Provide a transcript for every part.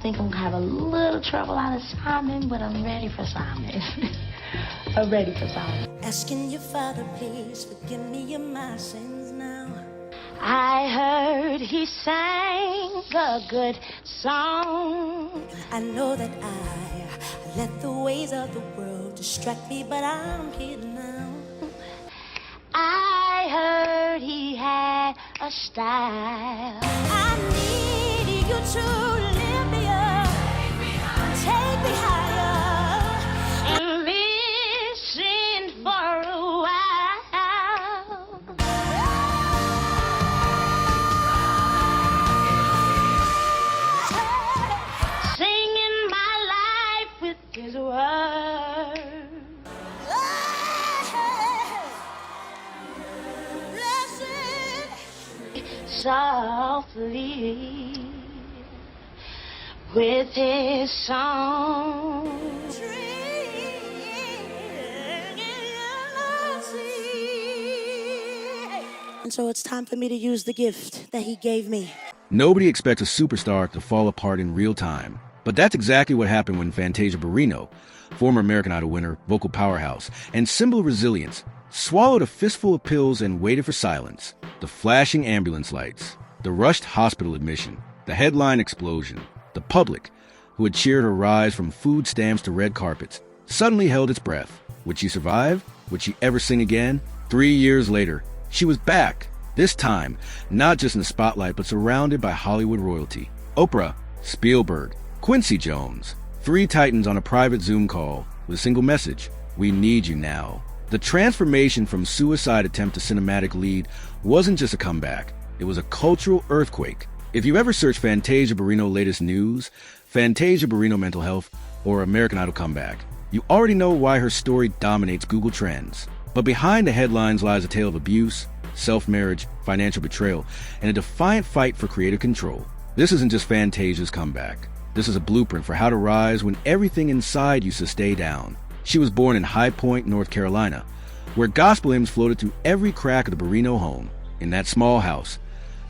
think I'm gonna have a little trouble out of Simon, but I'm ready for Simon. I'm ready for Simon. Asking your father, please forgive me of my sins now. I heard he sang a good song. I know that I let the ways of the world distract me, but I'm here now. I heard he had a style. I need you to lift me up, take me higher, And listen for a while. Singing my life with his word. Softly with his song. And so it's time for me to use the gift that he gave me. Nobody expects a superstar to fall apart in real time. But that's exactly what happened when Fantasia Barrino, former American Idol winner, vocal powerhouse, and symbol of resilience, swallowed a fistful of pills and waited for silence. The flashing ambulance lights, the rushed hospital admission, the headline explosion, the public, who had cheered her rise from food stamps to red carpets, suddenly held its breath. Would she survive? Would she ever sing again? 3 years later, she was back. This time, not just in the spotlight, but surrounded by Hollywood royalty. Oprah, Spielberg, Quincy Jones, 3 titans on a private Zoom call with a single message: we need you now. The transformation from suicide attempt to cinematic lead wasn't just a comeback, it was a cultural earthquake. If you ever search Fantasia Barrino latest news, Fantasia Barrino mental health, or American Idol comeback, you already know why her story dominates Google Trends. But behind the headlines lies a tale of abuse, self-marriage, financial betrayal, and a defiant fight for creative control. This isn't just Fantasia's comeback. This is a blueprint for how to rise when everything inside used to stay down. She was born in High Point, North Carolina, where gospel hymns floated through every crack of the Barrino home. In that small house,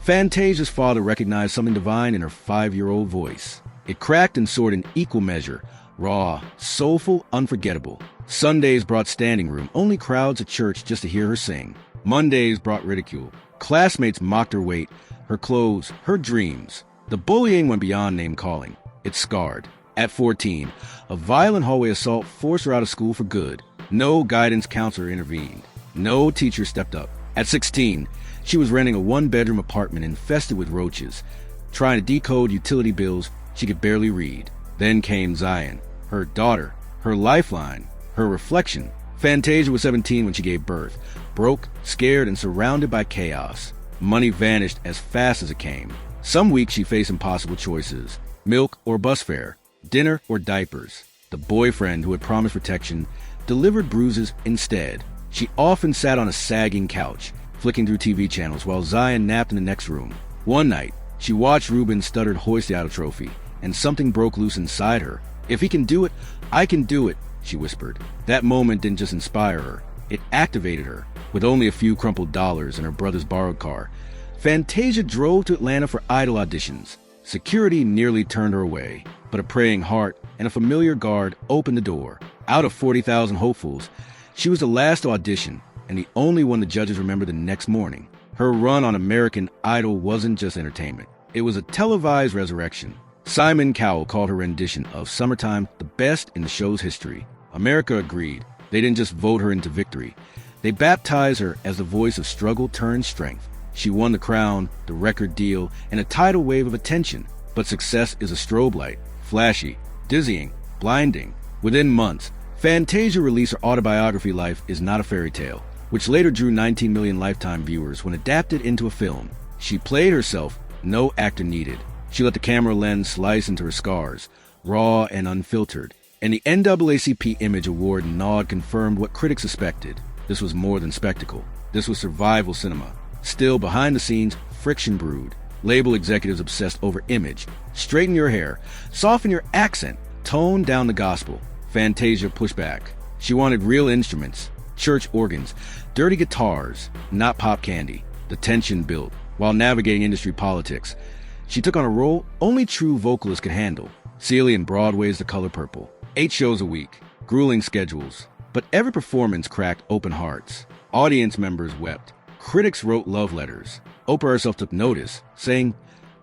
Fantasia's father recognized something divine in her 5-year-old voice. It cracked and soared in equal measure, raw, soulful, unforgettable. Sundays brought standing room, only crowds at church just to hear her sing. Mondays brought ridicule. Classmates mocked her weight, her clothes, her dreams. The bullying went beyond name calling. It scarred. At 14, a violent hallway assault forced her out of school for good. No guidance counselor intervened. No teacher stepped up. At 16, she was renting a 1-bedroom apartment infested with roaches, trying to decode utility bills she could barely read. Then came Zion, her daughter, her lifeline, her reflection. Fantasia was 17 when she gave birth, broke, scared, and surrounded by chaos. Money vanished as fast as it came. Some weeks she faced impossible choices: milk or bus fare, dinner or diapers. The boyfriend who had promised protection delivered bruises instead. She often sat on a sagging couch, flicking through TV channels while Zion napped in the next room. One night, she watched Ruben's stuttered hoist the idol trophy, and something broke loose inside her. "If he can do it, I can do it," she whispered. That moment didn't just inspire her, it activated her. With only a few crumpled dollars in her brother's borrowed car, Fantasia drove to Atlanta for idol auditions. Security nearly turned her away, but a praying heart and a familiar guard opened the door. Out of 40,000 hopefuls, she was the last to audition, and the only one the judges remembered the next morning. Her run on American Idol wasn't just entertainment. It was a televised resurrection. Simon Cowell called her rendition of Summertime the best in the show's history. America agreed. They didn't just vote her into victory. They baptized her as the voice of struggle turned strength. She won the crown, the record deal, and a tidal wave of attention. But success is a strobe light, flashy, dizzying, blinding. Within months, Fantasia released her autobiography Life is Not a Fairy Tale, which later drew 19 million lifetime viewers when adapted into a film. She played herself, no actor needed. She let the camera lens slice into her scars, raw and unfiltered. And the NAACP Image Award nod confirmed what critics suspected. This was more than spectacle. This was survival cinema. Still, behind the scenes, friction brewed. Label executives obsessed over image. Straighten your hair, soften your accent, tone down the gospel. Fantasia pushed back. She wanted real instruments, church organs, dirty guitars, not pop candy. The tension built. While navigating industry politics, She took on a role only true vocalists could handle. Celia in Broadway's The Color Purple. 8 shows a week. Grueling schedules. But every performance cracked open hearts. Audience members wept. Critics wrote love letters. Oprah herself took notice, saying,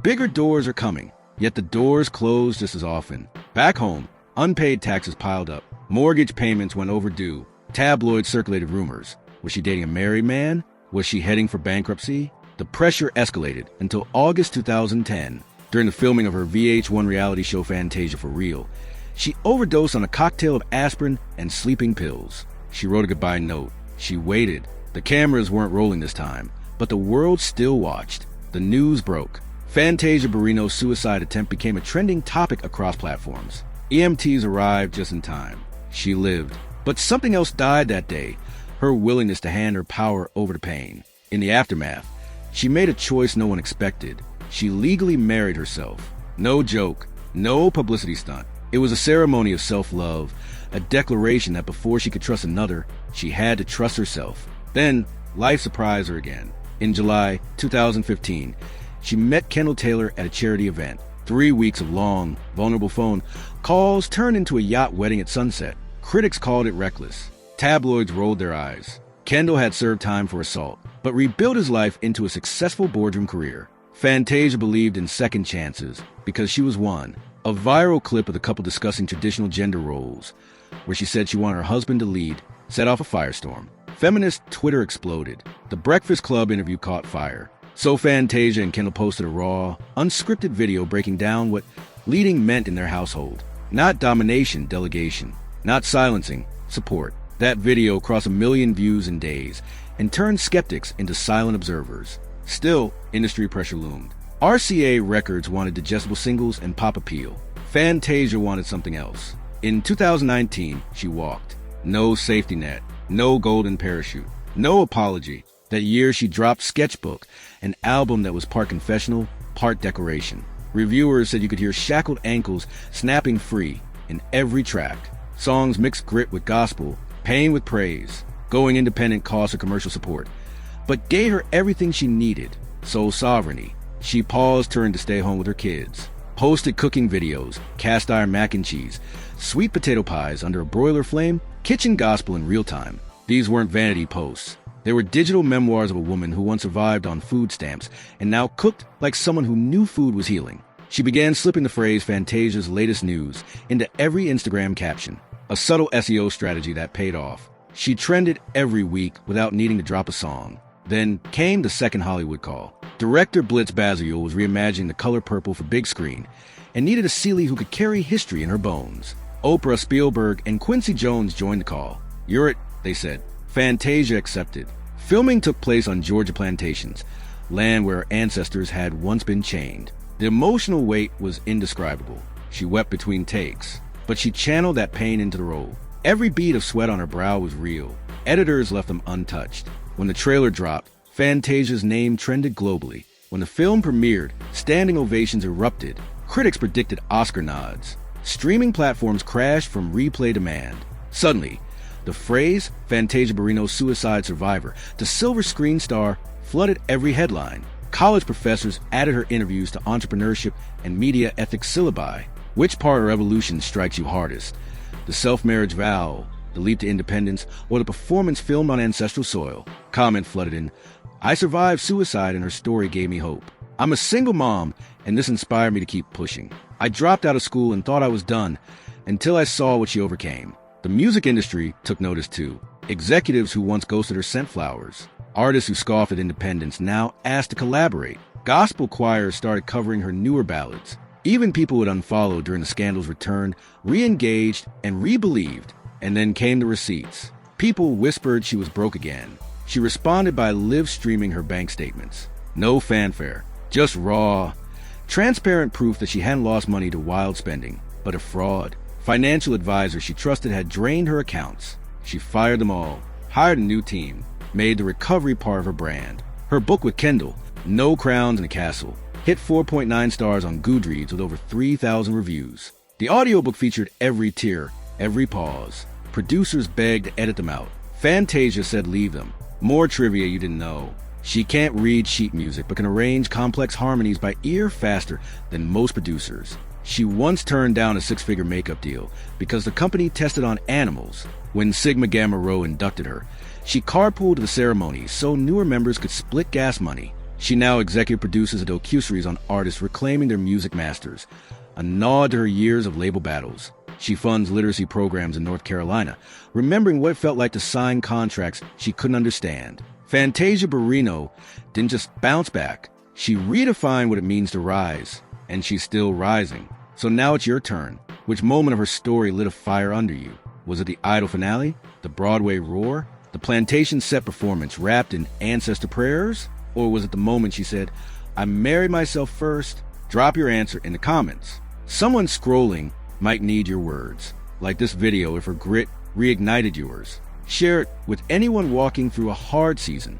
"Bigger doors are coming." Yet the doors closed just as often. Back home, unpaid taxes piled up. Mortgage payments went overdue. Tabloids circulated rumors. Was she dating a married man? Was she heading for bankruptcy? The pressure escalated until August 2010, during the filming of her VH1 reality show Fantasia for Real. She overdosed on a cocktail of aspirin and sleeping pills. She wrote a goodbye note. She waited. The cameras weren't rolling this time, but the world still watched. The news broke. Fantasia Barrino's suicide attempt became a trending topic across platforms. EMTs arrived just in time. She lived. But something else died that day, her willingness to hand her power over to pain. In the aftermath, she made a choice no one expected. She legally married herself. No joke, no publicity stunt. It was a ceremony of self-love, a declaration that before she could trust another, she had to trust herself. Then, life surprised her again. In July 2015, she met Kendall Taylor at a charity event. 3 weeks of long, vulnerable phone calls turned into a yacht wedding at sunset. Critics called it reckless. Tabloids rolled their eyes. Kendall had served time for assault, but rebuilt his life into a successful boardroom career. Fantasia believed in second chances because she was one. A viral clip of the couple discussing traditional gender roles, where she said she wanted her husband to lead, set off a firestorm. Feminist Twitter exploded. The Breakfast Club interview caught fire. So Fantasia and Kendall posted a raw, unscripted video breaking down what leading meant in their household. Not domination, delegation. Not silencing, support. That video crossed 1 million views in days and turned skeptics into silent observers. Still, industry pressure loomed. RCA Records wanted digestible singles and pop appeal. Fantasia wanted something else. In 2019, she walked. No safety net, no golden parachute, no apology. That year, she dropped Sketchbook, an album that was part confessional, part declaration. Reviewers said you could hear shackled ankles snapping free in every track. Songs mixed grit with gospel, pain with praise. Going independent cost her commercial support, but gave her everything she needed. Soul sovereignty. She paused, turned to stay home with her kids. Posted cooking videos, cast iron mac and cheese, sweet potato pies under a broiler flame, kitchen gospel in real time. These weren't vanity posts. They were digital memoirs of a woman who once survived on food stamps and now cooked like someone who knew food was healing. She began slipping the phrase Fantasia's latest news into every Instagram caption, a subtle SEO strategy that paid off. She trended every week without needing to drop a song. Then came the second Hollywood call. Director Blitz Bazziel was reimagining The Color Purple for big screen and needed a Celie who could carry history in her bones. Oprah, Spielberg, and Quincy Jones joined the call. "You're it," they said. Fantasia accepted. Filming took place on Georgia plantations, land where her ancestors had once been chained. The emotional weight was indescribable. She wept between takes, but she channeled that pain into the role. Every bead of sweat on her brow was real. Editors left them untouched. When the trailer dropped, Fantasia's name trended globally. When the film premiered, standing ovations erupted. Critics predicted Oscar nods. Streaming platforms crashed from replay demand. Suddenly, the phrase Fantasia Barrino suicide survivor to silver screen star flooded every headline. College professors added her interviews to entrepreneurship and media ethics syllabi. Which part of evolution strikes you hardest? The self-marriage vow, the leap to independence, or the performance filmed on ancestral soil? Comment flooded in, "I survived suicide and her story gave me hope. I'm a single mom and this inspired me to keep pushing. I dropped out of school and thought I was done until I saw what she overcame." The music industry took notice too. Executives who once ghosted her sent flowers. Artists who scoffed at independence now asked to collaborate. Gospel choirs started covering her newer ballads. Even people who had unfollowed during the scandal's returned, re-engaged, and re-believed. And then came the receipts. People whispered she was broke again. She responded by live streaming her bank statements. No fanfare, just raw, transparent proof that she hadn't lost money to wild spending, but a fraud. Financial advisors she trusted had drained her accounts. She fired them all, hired a new team, made the recovery part of her brand. Her book with Kendall, No Crowns in a Castle, hit 4.9 stars on Goodreads with over 3,000 reviews. The audiobook featured every tear, every pause. Producers begged to edit them out. Fantasia said leave them. More trivia you didn't know. She can't read sheet music, but can arrange complex harmonies by ear faster than most producers. She once turned down a six-figure makeup deal because the company tested on animals. When Sigma Gamma Rho inducted her, she carpooled to the ceremony so newer members could split gas money. She now executive produces docuseries on artists reclaiming their music masters, a nod to her years of label battles. She funds literacy programs in North Carolina, remembering what it felt like to sign contracts she couldn't understand. Fantasia Barrino didn't just bounce back. She redefined what it means to rise, and she's still rising. So now it's your turn. Which moment of her story lit a fire under you? Was it the Idol finale? The Broadway roar? The plantation set performance wrapped in ancestor prayers? Or was it the moment she said, "I married myself first"? Drop your answer in the comments. Someone scrolling might need your words, like this video if her grit reignited yours. Share it with anyone walking through a hard season.